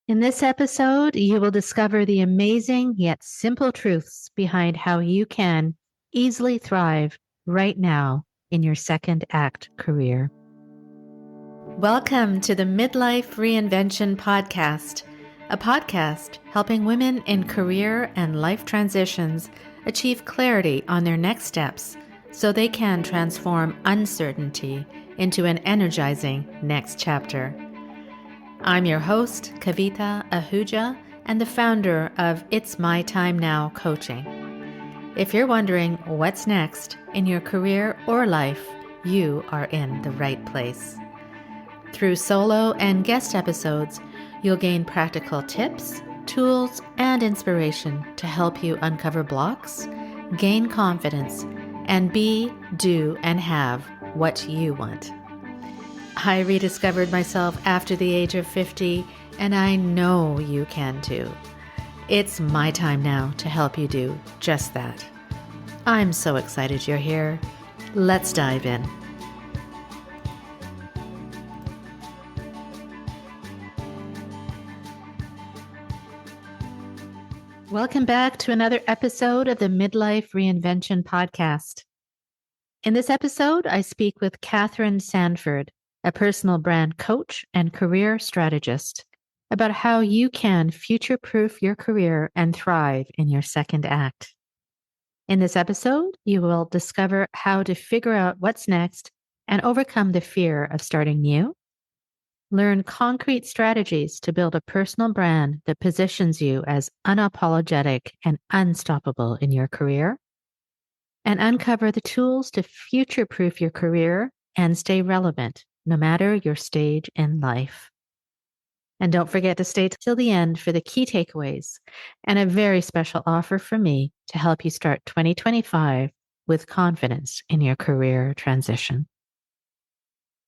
In this episode, you will discover the amazing yet simple truths behind how you can easily thrive right now in your second act career. Welcome to the Midlife Reinvention Podcast, a podcast helping women in career and life transitions achieve clarity on their next steps so they can transform uncertainty into an energizing next chapter. I'm your host, Kavita Ahuja, and the founder of It's My Time Now Coaching. If you're wondering what's next in your career or life, you are in the right place. Through solo and guest episodes, you'll gain practical tips, tools, and inspiration to help you uncover blocks, gain confidence, and be, do, and have what you want. I rediscovered myself after the age of 50, and I know you can too. It's my time now to help you do just that. I'm so excited you're here. Let's dive in. Welcome back to another episode of the Midlife Reinvention Podcast. In this episode, I speak with Catherine Sanford, a personal brand coach and career strategist, about how you can future-proof your career and thrive in your second act. In this episode, you will discover how to figure out what's next and overcome the fear of starting new, learn concrete strategies to build a personal brand that positions you as unapologetic and unstoppable in your career, and uncover the tools to future-proof your career and stay relevant no matter your stage in life. And don't forget to stay till the end for the key takeaways and a very special offer from me to help you start 2025 with confidence in your career transition.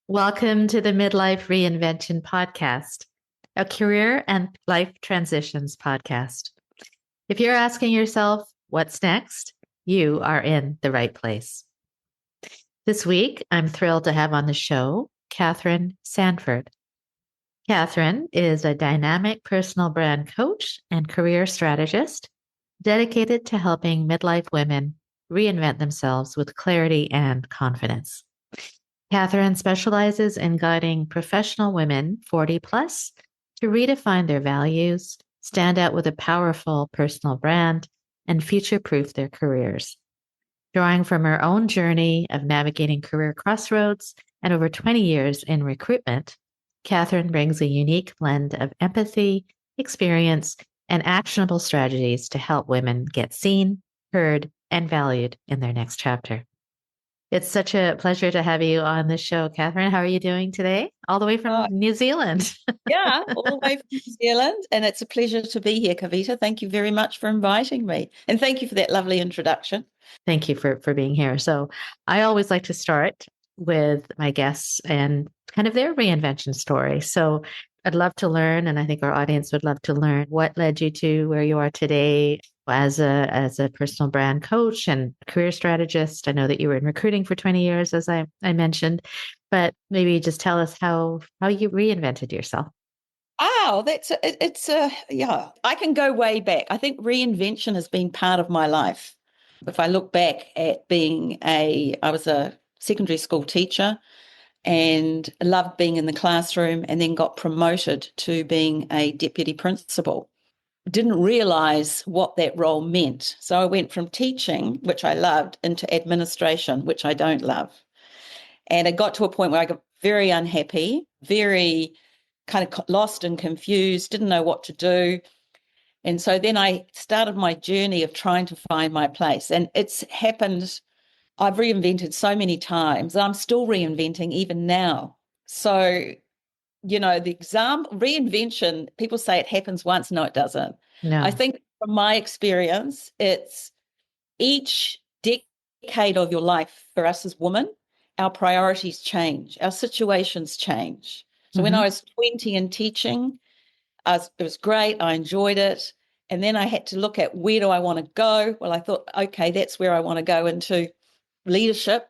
Welcome to the Midlife Reinvention Podcast, a career and life transitions podcast. If you're asking yourself, what's next? You are in the right place. This week, I'm thrilled to have on the show Catherine Sanford. Catherine is a dynamic personal brand coach and career strategist dedicated to helping midlife women reinvent themselves with clarity and confidence. Catherine specializes in guiding professional women 40 plus to redefine their values, stand out with a powerful personal brand, and future-proof their careers. Drawing from her own journey of navigating career crossroads and over 20 years in recruitment, Catherine brings a unique blend of empathy, experience, and actionable strategies to help women get seen, heard, and valued in their next chapter. It's such a pleasure to have you on the show, Catherine. How are you doing today? All the way from New Zealand. Yeah, all the way from New Zealand. And it's a pleasure to be here, Kavita. Thank you very much for inviting me. And thank you for that lovely introduction. Thank you for being here. So I always like to start with my guests and kind of their reinvention story. So I'd love to learn, and I think our audience would love to learn what led you to where you are today as a personal brand coach and career strategist. I know that you were in recruiting for 20 years, as I mentioned, but maybe just tell us how you reinvented yourself. Oh, yeah, I can go way back. I think reinvention has been part of my life. If I look back at I was a secondary school teacher and loved being in the classroom, and then got promoted to being a deputy principal. Didn't realize what that role meant. So I went from teaching, which I loved, into administration, which I don't love. And it got to a point where I got very unhappy, very kind of lost and confused, didn't know what to do. And so then I started my journey of trying to find my place. And it's happened. I've reinvented so many times. I'm still reinventing even now. So, the reinvention, people say it happens once. No, it doesn't. No. I think from my experience, it's each decade of your life for us as women, our priorities change, our situations change. So when I was 20 and teaching, it was great. I enjoyed it. And then I had to look at, where do I want to go? Well, I thought, okay, that's where I want to go into leadership.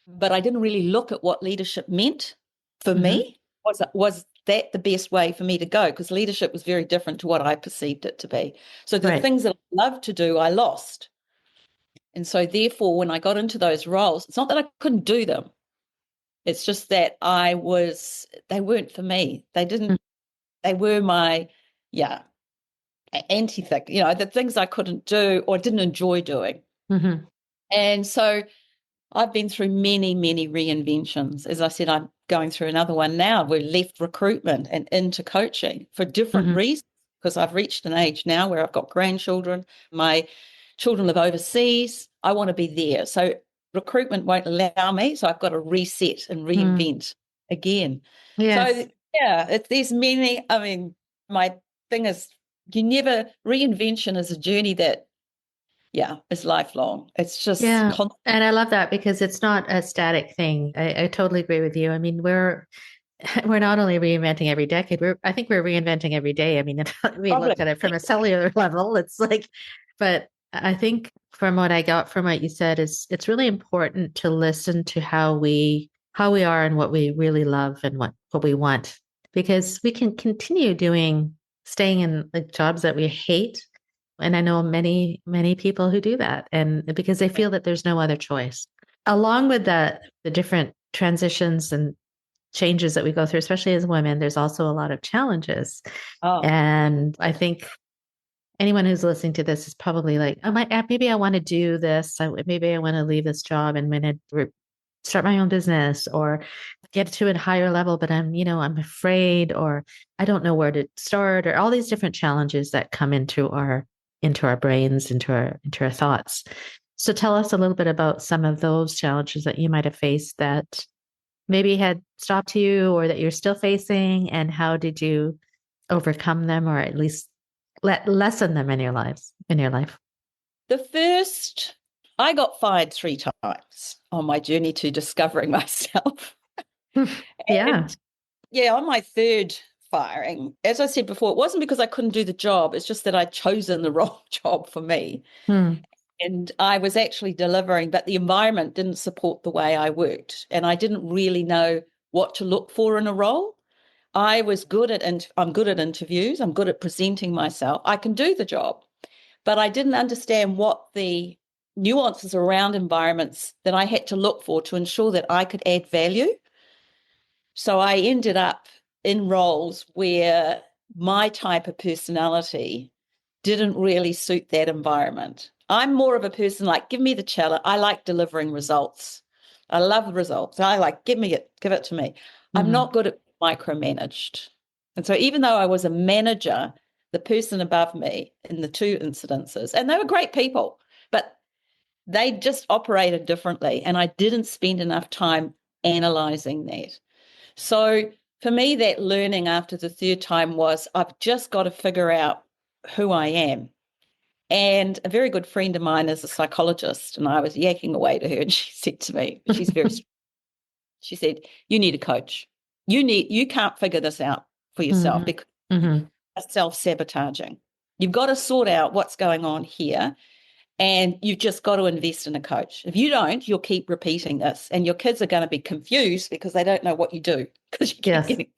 But I didn't really look at what leadership meant for me. Was that the best way for me to go? Because leadership was very different to what I perceived it to be. So the Right. things that I loved to do, I lost. And so therefore, when I got into those roles, it's not that I couldn't do them. It's just that they weren't for me. They were my, yeah, anti-thing, the things I couldn't do or didn't enjoy doing. Mm-hmm. And so I've been through many, many reinventions. As I said, I'm going through another one now. We're left recruitment and into coaching for different Mm-hmm. reasons, because I've reached an age now where I've got grandchildren. My children live overseas. I want to be there. So recruitment won't allow me. So I've got to reset and reinvent again. Yes. So, yeah, there's many. I mean, my thing is, reinvention is a journey that, yeah, is lifelong. It's just Yeah. And I love that because it's not a static thing. I totally agree with you. I mean, we're not only reinventing every decade, I think we're reinventing every day. I mean, if we probably. look at it from a cellular level, it's like, but I think from what I got from what you said is it's really important to listen to how we are and what we really love and what we want. Because we can continue staying in like jobs that we hate. And I know many, many people who do that, and because they feel that there's no other choice. Along with the different transitions and changes that we go through, especially as women, there's also a lot of challenges. Oh, And I think anyone who's listening to this is probably like, maybe I want to do this. Maybe I want to leave this job and start my own business or get to a higher level, but I'm afraid, or I don't know where to start, or all these different challenges that come into our brains, into our thoughts. So tell us a little bit about some of those challenges that you might have faced that maybe had stopped you or that you're still facing, and how did you overcome them, or at least lessen them in your life? I got fired 3 times on my journey to discovering myself. Yeah. And yeah, on my third firing, as I said before, it wasn't because I couldn't do the job. It's just that I'd chosen the wrong job for me. Hmm. And I was actually delivering, but the environment didn't support the way I worked. And I didn't really know what to look for in a role. I'm good at interviews. I'm good at presenting myself. I can do the job, but I didn't understand what the nuances around environments that I had to look for to ensure that I could add value. So I ended up in roles where my type of personality didn't really suit that environment. I'm more of a person like, give me the challenge. I like delivering results. I love results. I like, give it to me. I'm Mm-hmm. not good at micromanaged. And so even though I was a manager, the person above me in the 2 incidences, and they were great people, but they just operated differently. And I didn't spend enough time analyzing that. So for me, that learning after the third time was I've just got to figure out who I am. And a very good friend of mine is a psychologist, and I was yakking away to her, and she said to me, she said, you need a coach. You can't figure this out for yourself because Mm-hmm. it's self-sabotaging. You've got to sort out what's going on here, and you've just got to invest in a coach. If you don't, you'll keep repeating this, and your kids are going to be confused because they don't know what you do because you keep Yes. getting.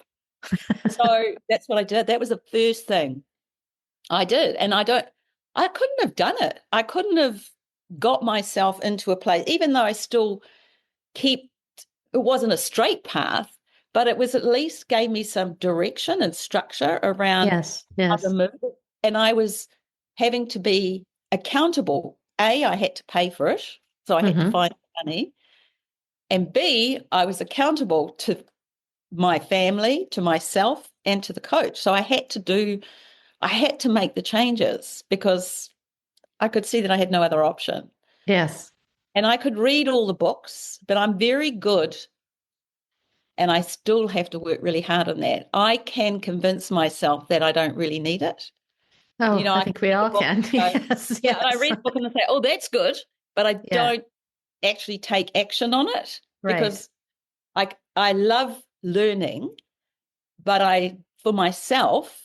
So that's what I did. That was the first thing I did. And I couldn't have done it. I couldn't have got myself into a place, even though I still keep, it wasn't a straight path, but it was at least gave me some direction and structure around Yes. how to Yes. move. And I was having to be accountable. A, I had to pay for it. So I had to Mm-hmm. find money. And B, I was accountable to my family, to myself, and to the coach. So I had to make the changes because I could see that I had no other option. Yes. And I could read all the books, but I'm very good, and I still have to work really hard on that. I can convince myself that I don't really need it. Oh, I I can think we read the all book can. and go, Yes. yeah, and I Yes. read the book and I say, oh, that's good, but I Yeah. don't actually take action on it Right. because I love learning, but for myself,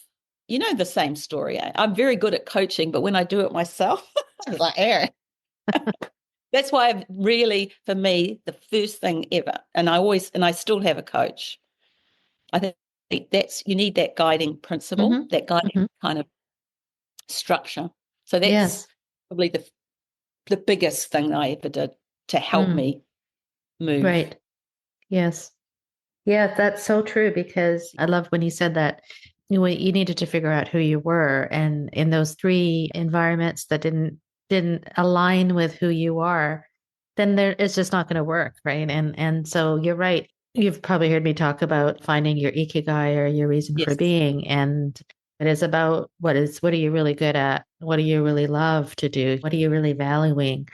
the same story. I'm very good at coaching, but when I do it myself, I was like, that's why I've really, for me, the first thing ever, and I still have a coach. I think that's, you need that guiding principle, Mm-hmm. that guiding Mm-hmm. kind of structure. So that's Yes. probably the biggest thing I ever did to help Mm. me move. Right. Yes. Yeah, that's so true because I love when you said that you needed to figure out who you were, and in those three environments that didn't align with who you are, then there it's just not going to work, right? And so you're right. You've probably heard me talk about finding your ikigai or your reason for Yes. being, and it is about what are you really good at? What do you really love to do? What are you really valuing?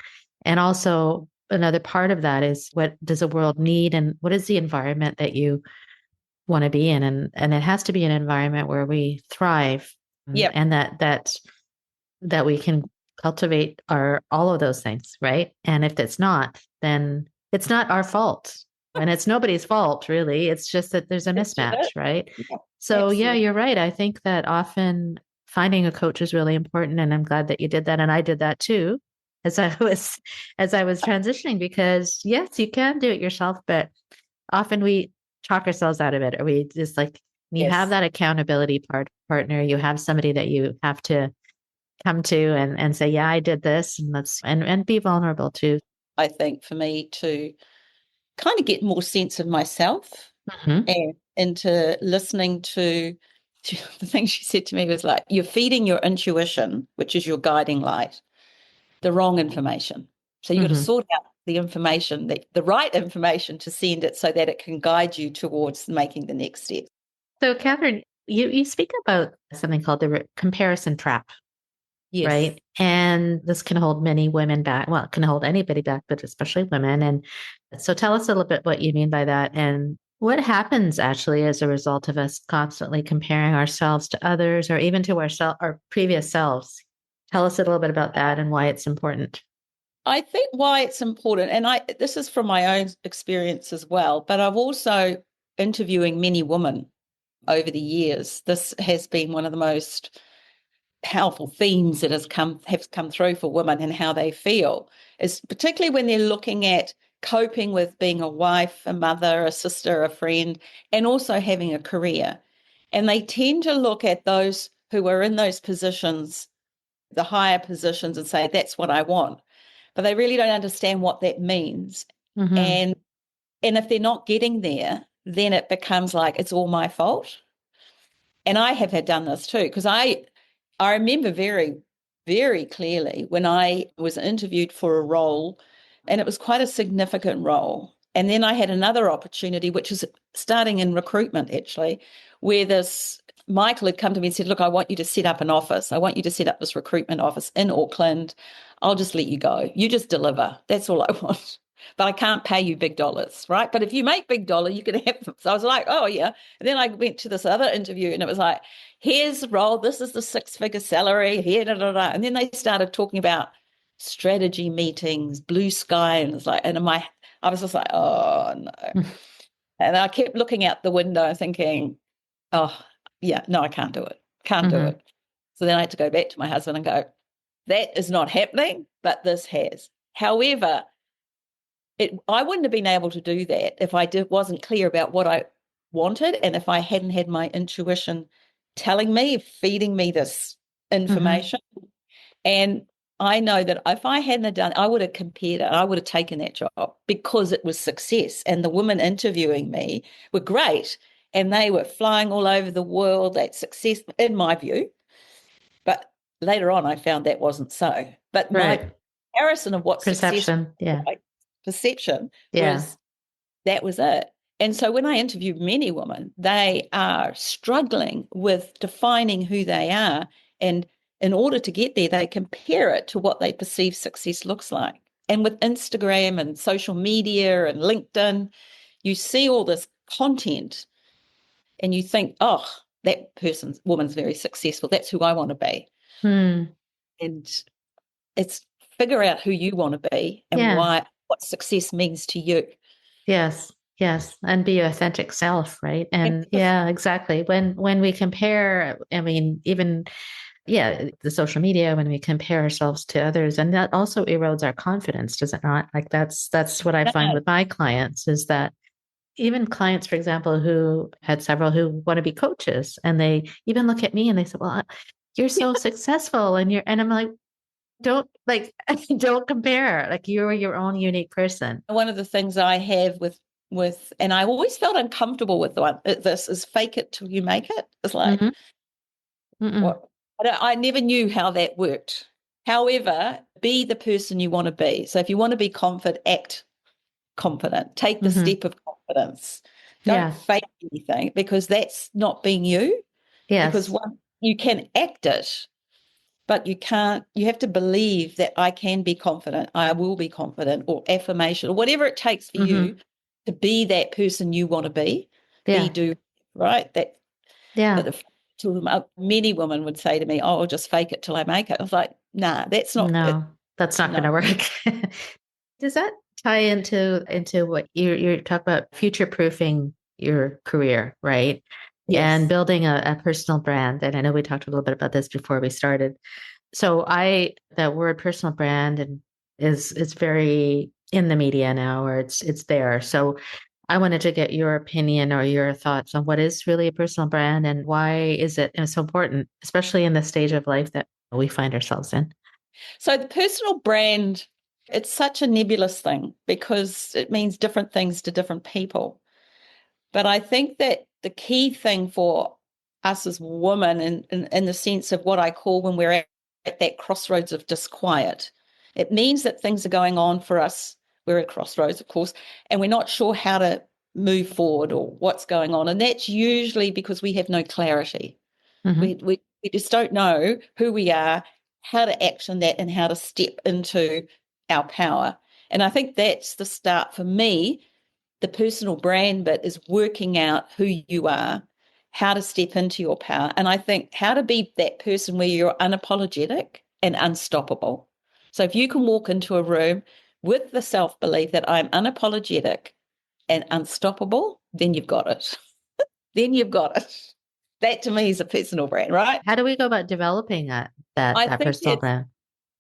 And also another part of that is what does the world need and what is the environment that you want to be in, and it has to be an environment where we thrive, Yep. and that we can cultivate our all of those things, right? And if it's not, then it's not our fault, and it's nobody's fault really. It's just that there's a That's just it. mismatch, right? Yeah, So yeah, absolutely. you're right. I think that often finding a coach is really important, and I'm glad that you did that, and I did that too as I was transitioning, because yes, you can do it yourself, but often we talk ourselves out of it, or we just like, you have Yes. that accountability partner, you have somebody that you have to come to and say, yeah, I did this, and and be vulnerable too. I think for me to kind of get more sense of myself Hmm. and into listening to the thing she said to me was like, you're feeding your intuition, which is your guiding light, the wrong information. So you got to Hmm. sort out the information, the right information to send it so that it can guide you towards making the next step. So Catherine, you speak about something called the comparison trap, Yes. right? And this can hold many women back. Well, it can hold anybody back, but especially women. And so tell us a little bit what you mean by that, and what happens actually as a result of us constantly comparing ourselves to others or even to our previous selves. Tell us a little bit about that and why it's important. I think why it's important, and this is from my own experience as well, but I've also interviewing many women over the years. This has been one of the most powerful themes that have come through for women and how they feel, is particularly when they're looking at coping with being a wife, a mother, a sister, a friend, and also having a career. And they tend to look at those who are in those positions, the higher positions, and say, that's what I want. But they really don't understand what that means. Mm-hmm. And and if they're not getting there, then it becomes like it's all my fault. And I have had done this too, because I remember very, very clearly when I was interviewed for a role, and it was quite a significant role. And then I had another opportunity, which is starting in recruitment, actually, where this Michael had come to me and said, look, I want you to set up an office. I want you to set up this recruitment office in Auckland. I'll just let you go. You just deliver. That's all I want. But I can't pay you big dollars, right? But if you make big dollar, you can have them. So I was like, oh, yeah. And then I went to this other interview, and it was like, here's the role, this is the six-figure salary, here, da, da, da. And then they started talking about strategy meetings, blue sky, and it's like, and I was just like, oh no. And I kept looking out the window thinking, oh yeah, no, I can't do it. Can't do Mm-hmm. it. So then I had to go back to my husband and go, that is not happening, but this has. However, I wouldn't have been able to do that if wasn't clear about what I wanted, and if I hadn't had my intuition telling me, feeding me this Mm-hmm. information. And I know that if I hadn't done, I would have compared it. I would have taken that job because it was success. And the women interviewing me were great, and they were flying all over the world. That success, in my view. But later on, I found that wasn't so. But my Right. comparison of what success Perception. was Yeah. like, perception Yeah. was that was it. And so when I interview many women, they are struggling with defining who they are. And in order to get there, they compare it to what they perceive success looks like. And with Instagram and social media and LinkedIn, you see all this content and you think, oh, woman's very successful. That's who I want to be. Hmm. And it's figure out who you want to be and Yeah. what success means to you. Yes. Yes. And be your authentic self, right? And yeah, exactly. When we compare, I mean, even yeah, the social media, when we compare ourselves to others, and that also erodes our confidence, does it not? Like that's what I find with my clients is that even clients, for example, who had several who want to be coaches, and they even look at me and they say, "Well, you're so successful," and I'm like, "Don't like, don't compare. Like, you're your own unique person." One of the things I have and I always felt uncomfortable with this is fake it till you make it. It's like, Hmm. Mm-mm. what? I never knew how that worked. However, be the person you want to be. So if you want to be confident, act confident. Take the Hmm. step of confidence. Don't Yeah. fake anything, because that's not being you. Because Yes. one, you can act it, but you can't, you have to believe that I can be confident, I will be confident, or affirmation, or whatever it takes for you Hmm. to be that person you want to be, Yeah. do, right? Yeah. But if many women would say to me, "Oh, I'll just fake it till I make it." I was like, nah, that's not it. No, that's not going No. to work. Does that tie into what you're talking about, future proofing your career, right? And Yes. building a personal brand. And I know we talked a little bit about this before we started. So that word personal brand and is very in the media now, or it's there. So I wanted to get your opinion or your thoughts on what is really a personal brand and why is it so important, especially in the stage of life that we find ourselves in. So the personal brand, it's such a nebulous thing because it means different things to different people. But I think that the key thing for us as women, in the sense of what I call when we're at that crossroads of disquiet, it means that things are going on for us. We're at crossroads, of course, and we're not sure how to move forward or what's going on. And that's usually because we have no clarity. Hmm. We just don't know who we are, how to action that, and how to step into our power. And I think that's the start for me. The personal brand bit is working out who you are, how to step into your power. And I think how to be that person where you're unapologetic and unstoppable. So if you can walk into a room with the self-belief that I'm unapologetic and unstoppable, then you've got it. Then you've got it. That to me is a personal brand, right? How do we go about developing I that think personal it's brand?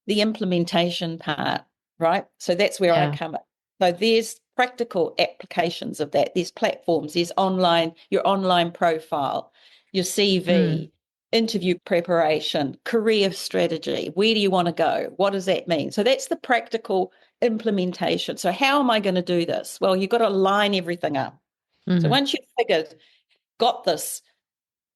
the implementation part, right? So that's where I Yeah. come up. So there's practical applications of that. There's platforms, there's your online profile, your Mm. CV, interview preparation, career strategy. Where do you want to go? What does that mean? So that's the practical implementation. So how am I going to do this? Well, you've got to line everything up. So Hmm. once you've got this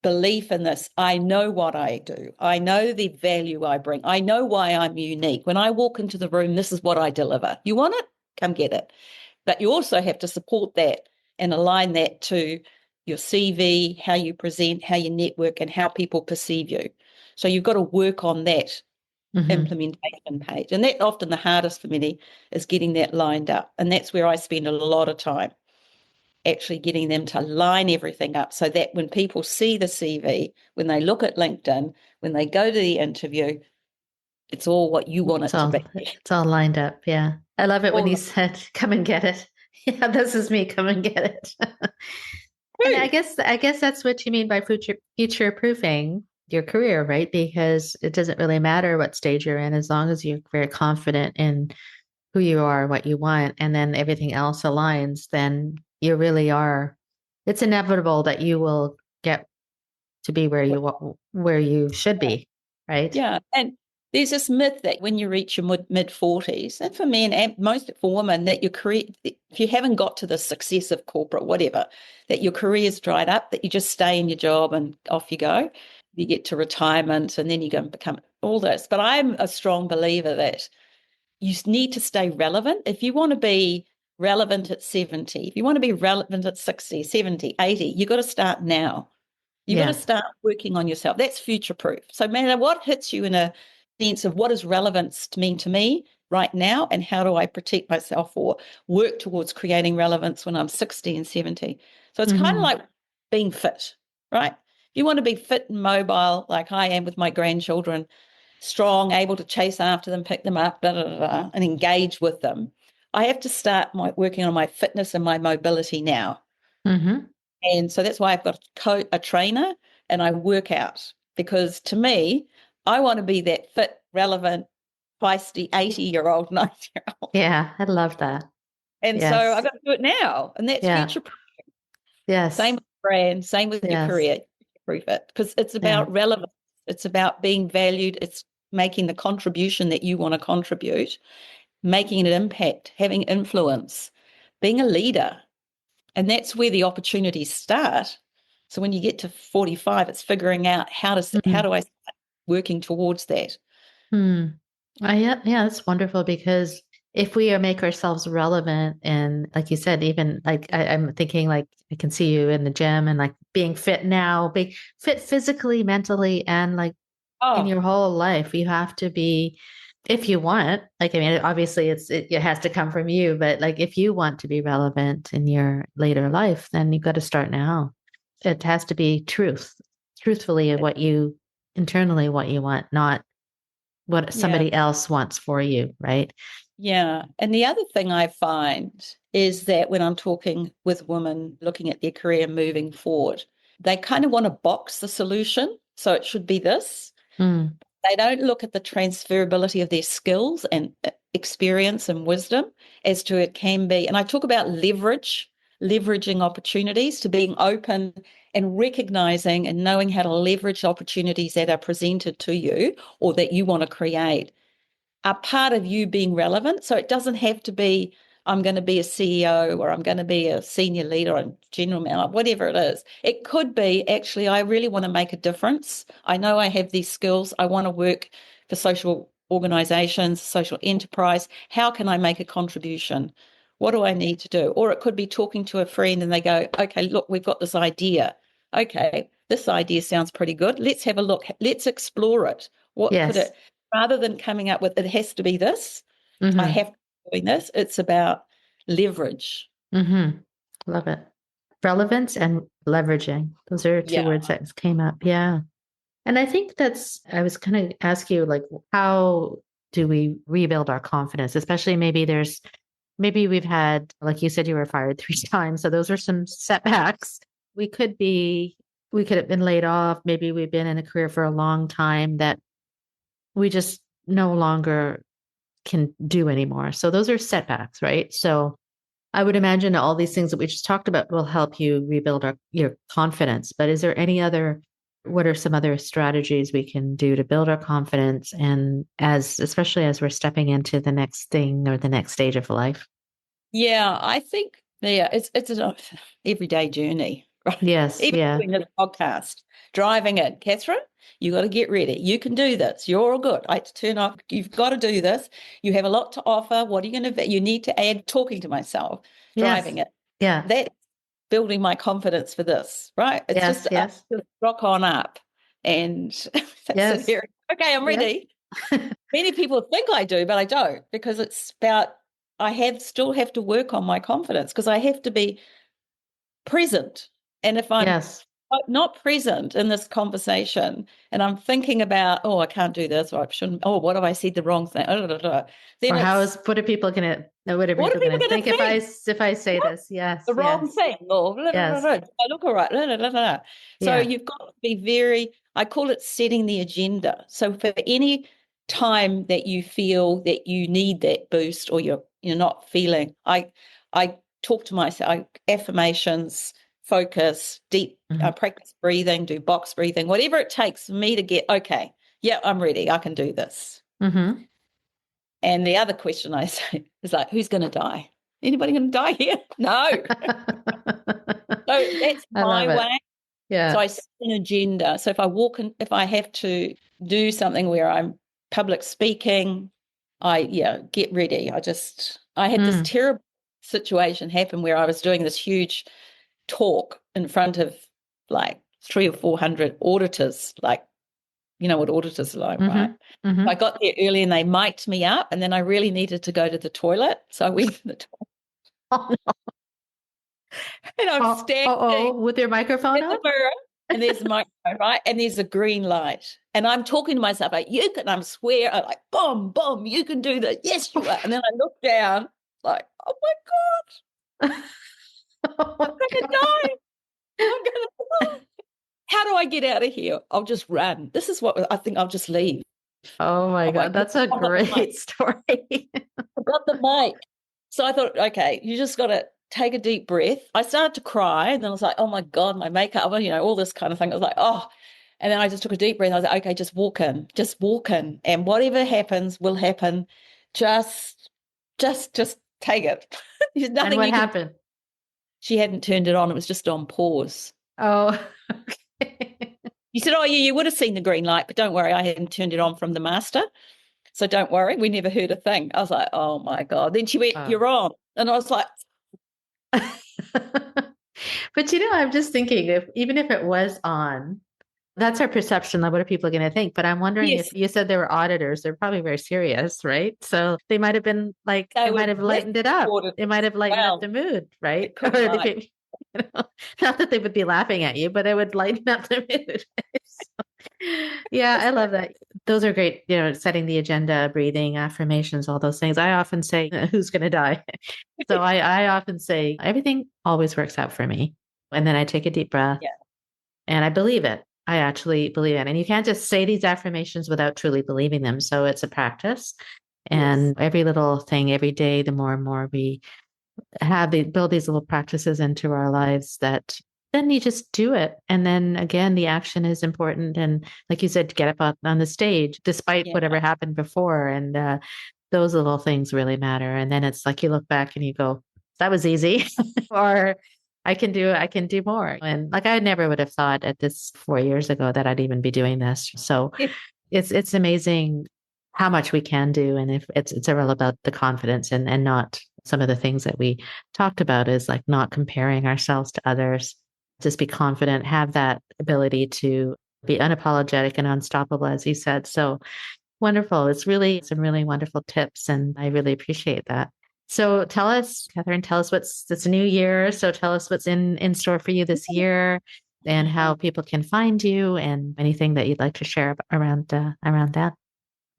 belief in this, I know what I do. I know the value I bring. I know why I'm unique. When I walk into the room, this is what I deliver. You want it? Come get it. But you also have to support that and align that to your CV, how you present, how you network, and how people perceive you. So you've got to work on that Hmm. implementation page. And that's often the hardest for many, is getting that lined up. And that's where I spend a lot of time, actually getting them to line everything up so that when people see the CV, when they look at LinkedIn, when they go to the interview, it's all what you want It's it to be. all lined up. Yeah. I love it when All you said, "Come and get it." Yeah, this is me. Come and get it. And true. I guess that's what you mean by future proofing your career, right? Because it doesn't really matter what stage you're in as long as you're very confident in who you are, what you want, and then everything else aligns, then you really are. It's inevitable that you will get to be where you should be, right? Yeah. And there's this myth that when you reach your mid 40s, and for men and most for women, that your career, if you haven't got to the success of corporate, whatever, that your career's dried up, that you just stay in your job and off you go. You get to retirement and then you go and become all this. But I'm a strong believer that you need to stay relevant. If you want to be relevant at 70, if you want to be relevant at 60, 70, 80, you've got to start now. You've got to Yeah. start working on yourself. That's future proof. So, no matter what hits you in a sense of what does relevance mean to me right now, and how do I protect myself or work towards creating relevance when I'm 60 and 70. So, it's kind of Hmm. like being fit, right? If you want to be fit and mobile, like I am with my grandchildren, strong, able to chase after them, pick them up, and engage with them, I have to start working on my fitness and my mobility now. Hmm. And so that's why I've got a trainer and I work out, because to me, I want to be that fit, relevant, feisty 80-year-old, 90-year-old. Yeah. I love that. And so I've Yes. got to do it now. And that's Yeah. future proof. Yes. Same with brand, same with your Yes. career. Proof it because it's Yeah. about relevance. It's about being valued. It's making the contribution that you want to contribute, making an impact, having influence, being a leader. And that's where the opportunities start. So when you get to 45, it's figuring out how Mm. do I start working towards that? Hmm. Yeah, that's wonderful because if we make ourselves relevant and like you said, even like I'm thinking like I can see you in the gym and like being fit now, being fit physically, mentally, and like in Oh, your whole life, you have to be, if you want, like, I mean, obviously it has to come from you, but like if you want to be relevant in your later life, then you've got to start now. It has to be truthfully what you internally what you want, not what yeah. somebody else wants for you, right? Yeah. And the other thing I find is that when I'm talking with women looking at their career moving forward, they kind of want to box the solution. So it should be this. Mm, They don't look at the transferability of their skills and experience and wisdom as to it can be. And I talk about leveraging opportunities to being open and recognizing and knowing how to leverage opportunities that are presented to you or that you want to create are part of you being relevant. So it doesn't have to be, I'm going to be a CEO or I'm going to be a senior leader or general manager, whatever it is. It could be actually, I really want to make a difference. I know I have these skills. I want to work for social organizations, social enterprise. How can I make a contribution? What do I need to do? Or it could be talking to a friend and they go, okay, look, we've got this idea. Okay, this idea sounds pretty good. Let's have a look. Let's explore it. What could yes. it, rather than coming up with, it has to be this, I Mm-hmm. have to be doing this, it's about leverage. Mm-hmm. Love it. Relevance and leveraging. Those are two Yeah. words that came up. Yeah. And I think I was going to ask you, like, how do we rebuild our confidence? Especially maybe we've had, like you said, you were fired 3 times. So those are some setbacks. We could be, we could have been laid off. Maybe we've been in a career for a long time that we just no longer can do anymore. So those are setbacks, right? So I would imagine all these things that we just talked about will help you rebuild your confidence. But is there what are some other strategies we can do to build our confidence and especially as we're stepping into the next thing or the next stage of life? Yeah, I think it's an everyday journey, right? Yes. Even Yeah. doing this podcast, driving it, Catherine, you got to get ready. You can do this. You're all good. I turn off. You've got to do this. You have a lot to offer. What are you going to? You need to add talking to myself, Yes. driving it. Yeah. That's building my confidence for this, right? It's Yes. just Yes. rock on up and sit Yes. here. Okay, I'm Yeah. ready. Many people think I do, but I don't because it's about still have to work on my confidence because I have to be present. And if I'm Yes. not present in this conversation and I'm thinking about, oh, I can't do this, or I shouldn't, oh, what have I said the wrong thing? Then Or it's what are what are people people going to going to think if think? I say this? Yes. The wrong Yes. thing or Yes. I look all right. So Yeah. you've got to be I call it setting the agenda. So for any time that you feel that you need that boost or you're not feeling, I talk to myself, affirmations, focus, deep Mm-hmm. practice breathing, do box breathing, whatever it takes for me to get, okay, yeah, I'm ready. I can do this. Mm-hmm. And the other question I say is like, who's going to die? Anybody going to die here? No. So that's I my love it. way. So Yeah. I set an agenda. So if I walk in, if I have to do something where I'm public speaking, get ready. I had this Mm. terrible situation happen where I was doing this huge talk in front of like 300 or 400 auditors, like, you know what auditors are like, right? Mm-hmm. Mm-hmm. I got there early and they mic'd me up and then I really needed to go to the toilet. So I went to the toilet Oh, and I'm oh, oh, standing oh, with your microphone in the on? mirror and there's the microphone, right? And there's a green light. And I'm talking to myself like, you can, I'm swear, I'm like, boom, boom, you can do that. Yes, you are. And then I look down like, oh my Oh God, my I'm going to God. die. I'm going to, how do I get out of here? I'll just run. This is what I think I'll just leave. Oh my I'm like, God. That's a I've got the mic. great story. I've got the mic. So I thought, okay, you just got to take a deep breath. I started to cry, and then I was like, oh my God, my makeup, all this kind of thing. I was like, oh. And then I just took a deep breath. I was like, okay, just walk in, just walk in. And whatever happens will happen. Just, just take it. There's And nothing what you can. happened? She hadn't turned it on. It was just on pause. Oh, okay. You said, oh, yeah, you would have seen the green light, but don't worry, I hadn't turned it on from the master. So don't worry, we never heard a thing. I was like, oh my God. Then she went, Oh. you're on. And I was like, But I'm just thinking if even if it was on, that's our perception of what are people going to think. But I'm wondering if yes, you said they were auditors, they're probably very serious, right? So they might have been like, they it were might have lightened it up. supportive It might have as lightened up well. the mood, right? It could Or like, not that they would be laughing at you, but it would lighten up the mood. Yeah, I love that. Those are great, setting the agenda, breathing, affirmations, all those things. I often say, who's going to die? So I often say, everything always works out for me. And then I take a deep breath yeah, and I believe it. I actually believe it. And you can't just say these affirmations without truly believing them. So it's a practice. yes, And every little thing, every day, the more and more we build these little practices into our lives that then you just do it. And then again, the action is important. And like you said, get up on the stage despite yeah, whatever happened before. And those little things really matter. And then it's like you look back and you go, that was easy. Or I can do more. And like I never would have thought at this 4 years ago that I'd even be doing this. So yeah, it's amazing how much we can do. And if it's all about the confidence and not some of the things that we talked about is like not comparing ourselves to others. Just be confident, have that ability to be unapologetic and unstoppable, as you said. So wonderful. It's really some really wonderful tips, and I really appreciate that. So tell us, Catherine, tell us it's a new year. So tell us what's in store for you this year and how people can find you and anything that you'd like to share around that.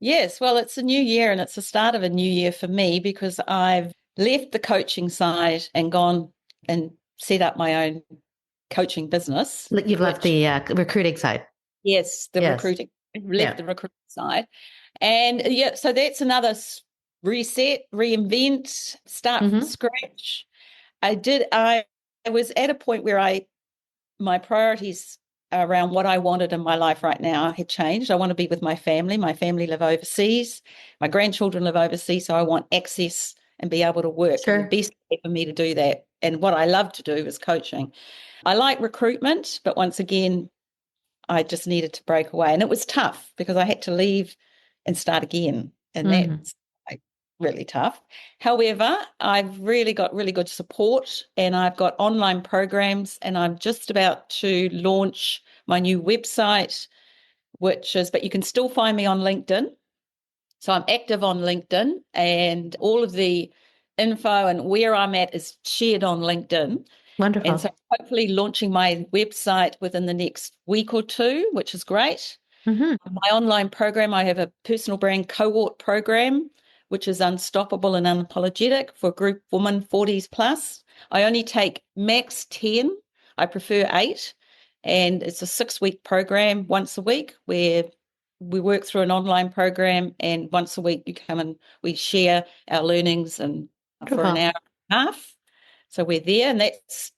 yes. Well, it's a new year and it's the start of a new year for me because I've left the coaching side and gone and set up my own coaching business, You've left which, the recruiting side. yes, the Yes. recruiting, left Yeah. the recruiting side. And yeah, so that's another reset, reinvent, start from Hmm. scratch. I was at a point where my priorities around what I wanted in my life right now had changed. I want to be with my family. My family live overseas. My grandchildren live overseas, so I want access and be able to work. And the Sure. best way for me to do that, and what I love to do is coaching. I like recruitment, but once again, I just needed to break away. And it was tough because I had to leave and start again. And Hmm. that's really tough. However, I've really got really good support and I've got online programs and I'm just about to launch my new website, but you can still find me on LinkedIn. So I'm active on LinkedIn and all of the info and where I'm at is shared on LinkedIn. And so Wonderful. hopefully launching my website within the next week or two, which is great. Hmm. My online program, I have a personal brand cohort program, which is unstoppable and unapologetic for group women 40s plus. I only take max 10. I prefer 8. And it's a 6-week program once a week where we work through an online program and once a week you come and we share our learnings and for an Wonderful. hour and a half. So we're there and that's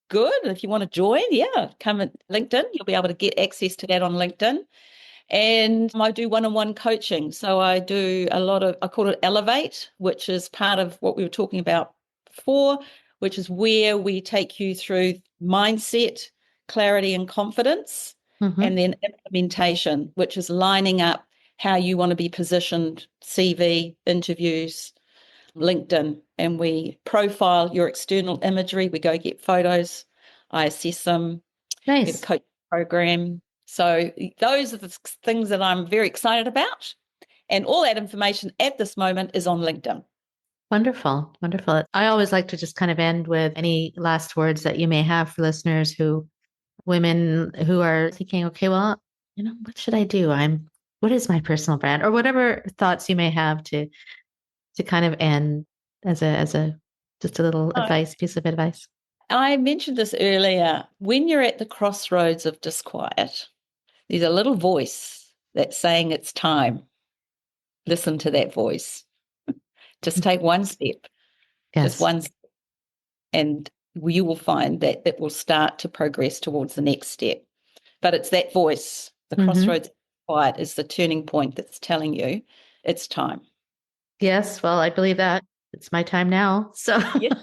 good. And if you want to join, yeah, come at LinkedIn. You'll be able to get access to that on LinkedIn. And I do one-on-one coaching. So I do a lot of, I call it Elevate, which is part of what we were talking about before, which is where we take you through mindset, clarity, and confidence, Hmm. and then implementation, which is lining up how you want to be positioned, CV, interviews, LinkedIn, and we profile your external imagery. We go get photos, I assess them. We have a Nice. coach program. So those are the things that I'm very excited about. And all that information at this moment is on LinkedIn. Wonderful. Wonderful. I always like to just kind of end with any last words that you may have for listeners women who are thinking, okay, well, what should I do? What is my personal brand or whatever thoughts you may have to kind of end as a just a little piece of advice. I mentioned this earlier. When you're at the crossroads of disquiet, there's a little voice that's saying it's time. Listen to that voice. Just take one step, just Yes. one step. and you will find that it will start to progress towards the next step. But it's that voice, the crossroads quiet is the turning point that's telling you it's time. Yes, well, I believe that. It's my time now. So Yes.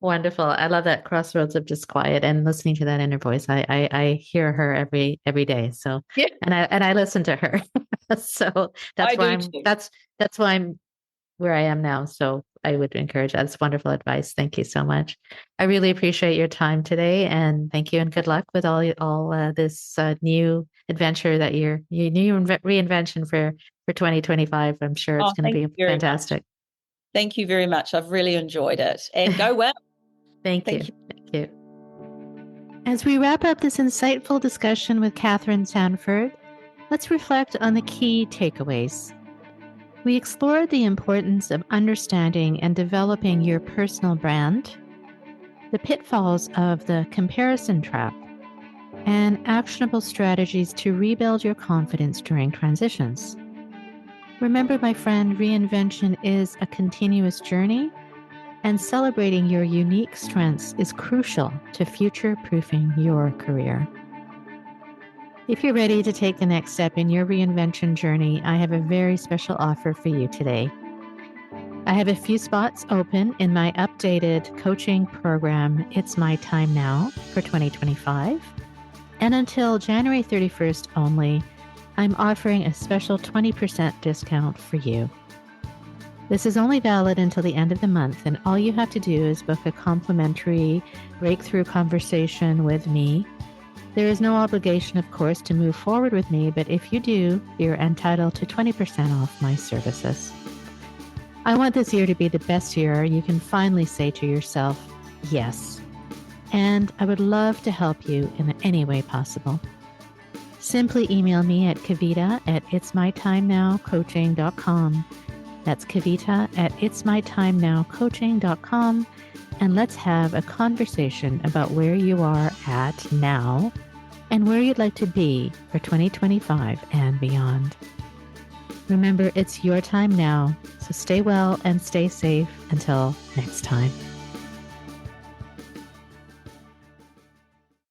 wonderful. I love that crossroads of just quiet and listening to that inner voice. I hear her every day. So Yeah, and I listen to her. So I do too. that's why I'm where I am now. So I would encourage that. It's wonderful advice. Thank you so much. I really appreciate your time today, and thank you and good luck with all this new adventure that your new reinvention for 2025. I'm sure it's Oh, going to thank be you very fantastic. much. Thank you very much. I've really enjoyed it. And go well. Thank you. Thank you. Thank you. As we wrap up this insightful discussion with Catherine Sanford, let's reflect on the key takeaways. We explored the importance of understanding and developing your personal brand, the pitfalls of the comparison trap, and actionable strategies to rebuild your confidence during transitions. Remember, my friend, reinvention is a continuous journey, and celebrating your unique strengths is crucial to future-proofing your career. If you're ready to take the next step in your reinvention journey, I have a very special offer for you today. I have a few spots open in my updated coaching program, It's My Time Now, for 2025. And until January 31st only, I'm offering a special 20% discount for you. This is only valid until the end of the month, and all you have to do is book a complimentary breakthrough conversation with me. There is no obligation, of course, to move forward with me, but if you do, you're entitled to 20% off my services. I want this year to be the best year you can finally say to yourself, yes. And I would love to help you in any way possible. Simply email me at kavita@itsmytimenowcoaching.com. That's kavita@itsmytimenowcoaching.com. And let's have a conversation about where you are at now and where you'd like to be for 2025 and beyond. Remember, it's your time now, so stay well and stay safe until next time.